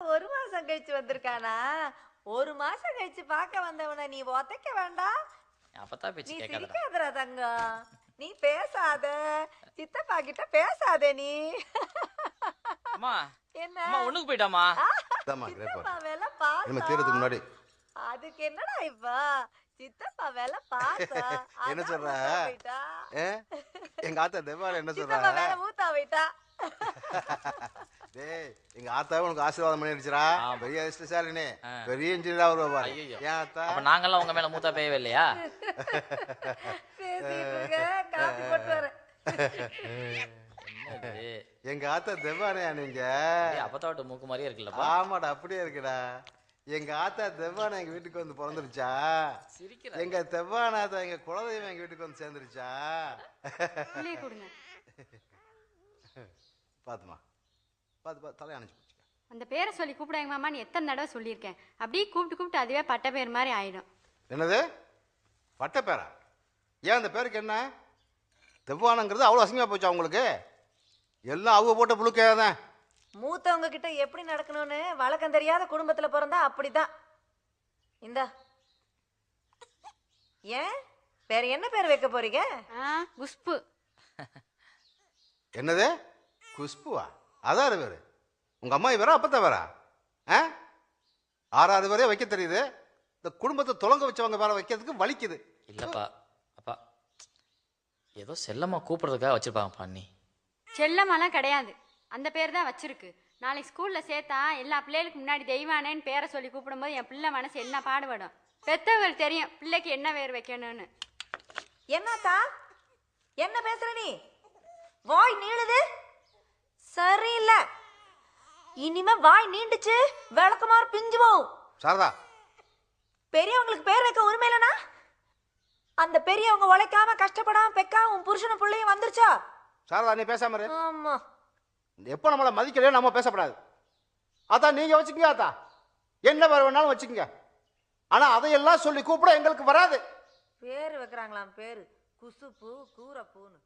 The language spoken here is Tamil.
ஒரு மாசம் கழிச்சு வந்திருக்கானா? ஒரு மாசம் கழிச்சு பார்க்க வந்தவன நீ ஒத்தைக்க வேண்டாம். அப்பதான் பேச்சு நீ கேட்காதடா. சிரிக்காதடா தங்கம். நீ பேசாத. சித்தப்பா கிட்ட பேசாத நீ. அம்மா என்ன? அம்மா ஒண்ணுக்கு போயிட்டாமா? சித்தப்பா வேலை பாசம். தீரத்துக்கு முன்னாடி அதுக்கு என்னடா இப்ப? சித்தப்பா வேலை பாசம். என்ன சொல்ற? எங்க ஆத்தா தெவ்வால என்ன சொல்ற? சித்தப்பா வேலை மூத்தா போயிட்டா. டேய் எங்க ஆத்தாவே உனக்கு ஆசீர்வாதம் பண்ணிடுச்சுடா. பெரிய அதிர்ஷ்டசாலினே, பெரிய இன்ஜினியரா வருவா பாரு. ஏன் ஆத்தா? அப்ப நாங்கெல்லாம் உங்க மேல மூத்தா பேயவே இல்லையா? பேசிட்டு இருக்க, காப்பி போட்டு வரேன். என்னது? எங்க ஆத்தா தெவ்வானையா நீங்க? அப்பத்தாவட்ட மூக்கு மாதிரியே இருக்குல்லப்பா. ஆமாடா அப்படியே இருக்குடா. எங்க ஆத்தா தெவ்வானை எங்க வீட்டுக்கு வந்து பிறந்துருச்சா? சிரிக்கிற. எங்க தெவ்வானாத்தா எங்க குலதெய்வம் எங்க வீட்டுக்கு வந்து சேர்ந்துருச்சா? கொடுங்க. பாத்துமா பாத்து தலையை அணைச்சு போச்சுக்க. அந்த பேரை சொல்லி கூப்பிடாங்க மாமான்னு எத்தனை தடவை சொல்லியிருக்கேன். அப்படியே கூப்பிட்டு அதுவே பட்ட பேர் மாதிரி ஆயிடும். என்னது பட்ட பேரா? ஏன் அந்த பேருக்கு என்ன? தெவ்வானங்கிறது அவ்வளோ அசிங்கமாக போச்சா உங்களுக்கு? எல்லாம் அவங்க போட்ட புழுக்கையாதான். மூத்தவங்க கிட்ட எப்படி நடக்கணும்னு வழக்கம் தெரியாத குடும்பத்துல பிறந்தா அப்படிதான். இந்தா. ஏன் வேற என்ன பேர் வைக்க போறீங்க? குஷ்பு. என்னது குஷ்புவா? அதான் பேரு. உங்க அம்மா வேற அப்பத்தான் வேற? ஆறாறு பேரே வைக்க தெரியுது. இந்த குடும்பத்தை தொலைங்க வச்சவங்க வேற வைக்கிறதுக்கு வலிக்குது. இல்லப்பா அப்பா ஏதோ செல்லம்மா கூப்பிடுறதுக்காக வச்சிருப்பாங்கப்பா. நீ செல்லம்மாலாம் கிடையாது, அந்த பேர் தான் வச்சிருக்கு. நாளைக்கு ஸ்கூல்ல சேர்த்தா எல்லா பிள்ளைகளுக்கு முன்னாடி தெய்வானேன்னு பேரை சொல்லி கூப்பிடும்போது என் பிள்ளை மனசு என்ன பாடுபடும். பெத்தவங்களுக்கு தெரியும் பிள்ளைக்கு என்ன பேர் வைக்கணும்னு. என்னத்தா என்ன பேசுற நீ? வாய் நீளுது சரியில்லை. இனிமே வாய் நீண்டுச்சு விளக்குமாறு பிஞ்சு போகும். சாரதா, பெரியவங்களுக்கு பேர் வைக்க உரிமை இல்லைனா அந்த பெரியவங்க உழைக்காம கஷ்டப்படாம பெக்காம உன் புருஷனும் பிள்ளையும் வந்துருச்சா? சாரதா நீ பேசாம இரு. ஆமா, எப்போ நம்மளை மதிக்கலையோ நம்ம பேசப்படாது. அதான் நீங்க வச்சுக்கங்க. ஆத்தா என்ன பேர் வேணாலும் வச்சுக்கங்க. ஆனா அதையெல்லாம் சொல்லி கூப்பிட எங்களுக்கு வராது. பேரு வைக்கிறாங்களாம். பேரு குசுப்பு கூரப்பூன்னு.